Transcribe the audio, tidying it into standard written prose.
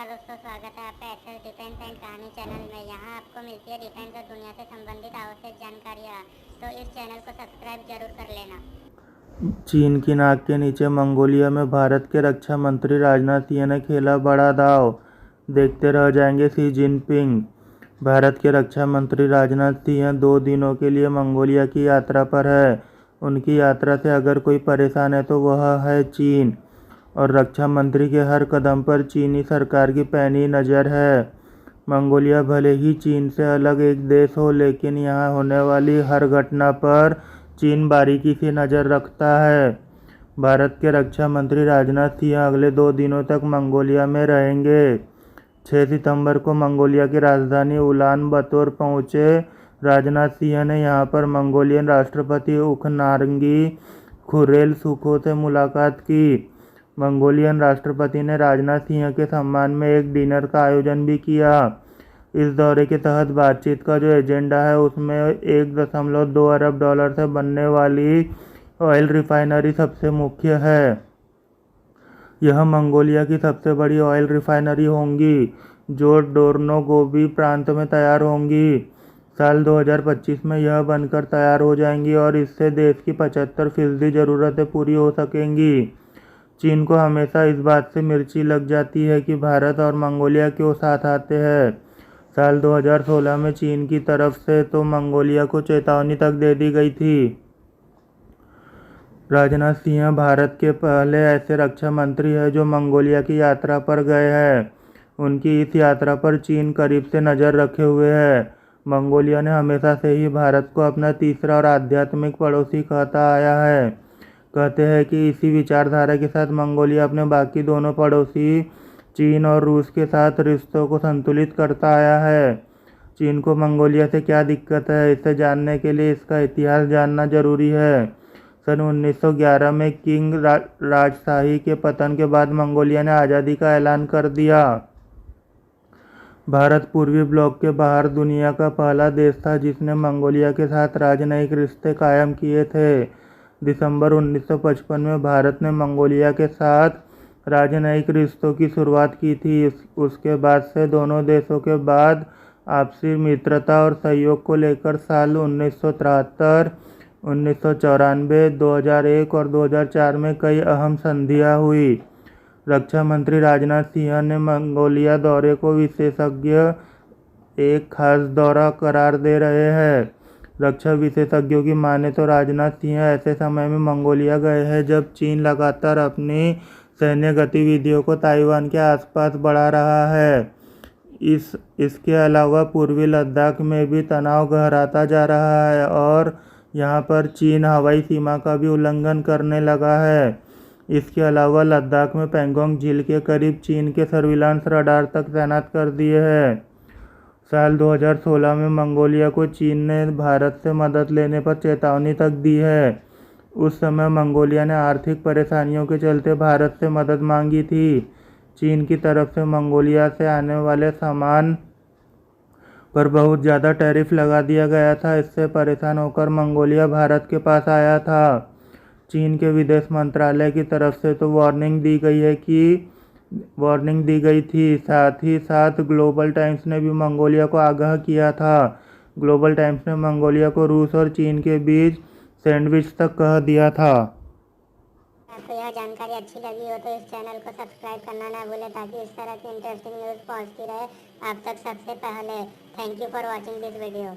नमस्कार दोस्तों, स्वागत है आपका एक्सेस डिफेंस एंड कहानी चैनल में। यहाँ आपको मिलती है डिफेंस और दुनिया से संबंधित आवश्यक जानकारियाँ, तो इस चैनल को सब्सक्राइब जरूर कर लेना। चीन की नाक के नीचे मंगोलिया में भारत के रक्षा मंत्री राजनाथ सिंह ने खेला बड़ा दांव, देखते रह जाएंगे शी जिनपिंग। भारत के रक्षा मंत्री राजनाथ सिंह 2 दिनों के लिए मंगोलिया की यात्रा पर है। उनकी यात्रा से अगर कोई परेशान है तो वह है चीन, और रक्षा मंत्री के हर कदम पर चीनी सरकार की पैनी नज़र है। मंगोलिया भले ही चीन से अलग एक देश हो, लेकिन यहाँ होने वाली हर घटना पर चीन बारीकी से नज़र रखता है। भारत के रक्षा मंत्री राजनाथ सिंह अगले 2 दिनों तक मंगोलिया में रहेंगे। 6 सितंबर को मंगोलिया की राजधानी उलान बतोर पहुंचे राजनाथ सिंह ने यहाँ पर मंगोलियन राष्ट्रपति उखनार्गी खुरेलसुखो से मुलाकात की। मंगोलियन राष्ट्रपति ने राजनाथ सिंह के सम्मान में एक डिनर का आयोजन भी किया। इस दौरे के तहत बातचीत का जो एजेंडा है उसमें $1.2 अरब से बनने वाली ऑयल रिफाइनरी सबसे मुख्य है। यह मंगोलिया की सबसे बड़ी ऑयल रिफाइनरी होंगी, जो डोर्नोगोबी प्रांत में तैयार होंगी। साल 2025 में यह बनकर तैयार हो जाएंगी और इससे देश की 75% ज़रूरतें पूरी हो सकेंगी। चीन को हमेशा इस बात से मिर्ची लग जाती है कि भारत और मंगोलिया क्यों साथ आते हैं। साल 2016 में चीन की तरफ से तो मंगोलिया को चेतावनी तक दे दी गई थी। राजनाथ सिंह भारत के पहले ऐसे रक्षा मंत्री हैं जो मंगोलिया की यात्रा पर गए हैं। उनकी इस यात्रा पर चीन करीब से नज़र रखे हुए है। मंगोलिया ने हमेशा से ही भारत को अपना तीसरा और आध्यात्मिक पड़ोसी कहता आया है। कहते हैं कि इसी विचारधारा के साथ मंगोलिया अपने बाकी दोनों पड़ोसी चीन और रूस के साथ रिश्तों को संतुलित करता आया है। चीन को मंगोलिया से क्या दिक्कत है, इसे जानने के लिए इसका इतिहास जानना जरूरी है। सन 1911 में किंग राजशाही के पतन के बाद मंगोलिया ने आज़ादी का ऐलान कर दिया। भारत पूर्वी ब्लॉक के बाहर दुनिया का पहला देश था जिसने मंगोलिया के साथ राजनयिक रिश्ते कायम किए थे। दिसंबर 1955 में भारत ने मंगोलिया के साथ राजनयिक रिश्तों की शुरुआत की थी। उसके बाद से दोनों देशों के बाद आपसी मित्रता और सहयोग को लेकर साल 1973, 1994, 2001 और 2004 में कई अहम संधियां हुई। रक्षा मंत्री राजनाथ सिंह ने मंगोलिया दौरे को विशेषज्ञ एक खास दौरा करार दे रहे हैं। रक्षा विशेषज्ञों की माने तो राजनाथ सिंह ऐसे समय में मंगोलिया गए हैं जब चीन लगातार अपनी सैन्य गतिविधियों को ताइवान के आसपास बढ़ा रहा है। इसके अलावा पूर्वी लद्दाख में भी तनाव गहराता जा रहा है और यहाँ पर चीन हवाई सीमा का भी उल्लंघन करने लगा है। इसके अलावा लद्दाख में पैंगोंग झील के करीब चीन के सर्विलांस रडार तक तैनात कर दिए हैं। साल 2016 में मंगोलिया को चीन ने भारत से मदद लेने पर चेतावनी तक दी है। उस समय मंगोलिया ने आर्थिक परेशानियों के चलते भारत से मदद मांगी थी। चीन की तरफ से मंगोलिया से आने वाले सामान पर बहुत ज़्यादा टैरिफ लगा दिया गया था। इससे परेशान होकर मंगोलिया भारत के पास आया था। चीन के विदेश मंत्रालय की तरफ से तो वार्निंग दी गई थी। साथ ही साथ ग्लोबल टाइम्स ने भी मंगोलिया को आगाह किया था। ग्लोबल टाइम्स ने मंगोलिया को रूस और चीन के बीच सैंडविच तक कह दिया था। आपको यह जानकारी अच्छी लगी हो तो इस चैनल को सब्सक्राइब करना ना भूलें ताकि इस तरह की इंटरेस्टिंग न्यूज़ पहुंचती रहे आप तक सबसे पहले। Thank you for watching this video.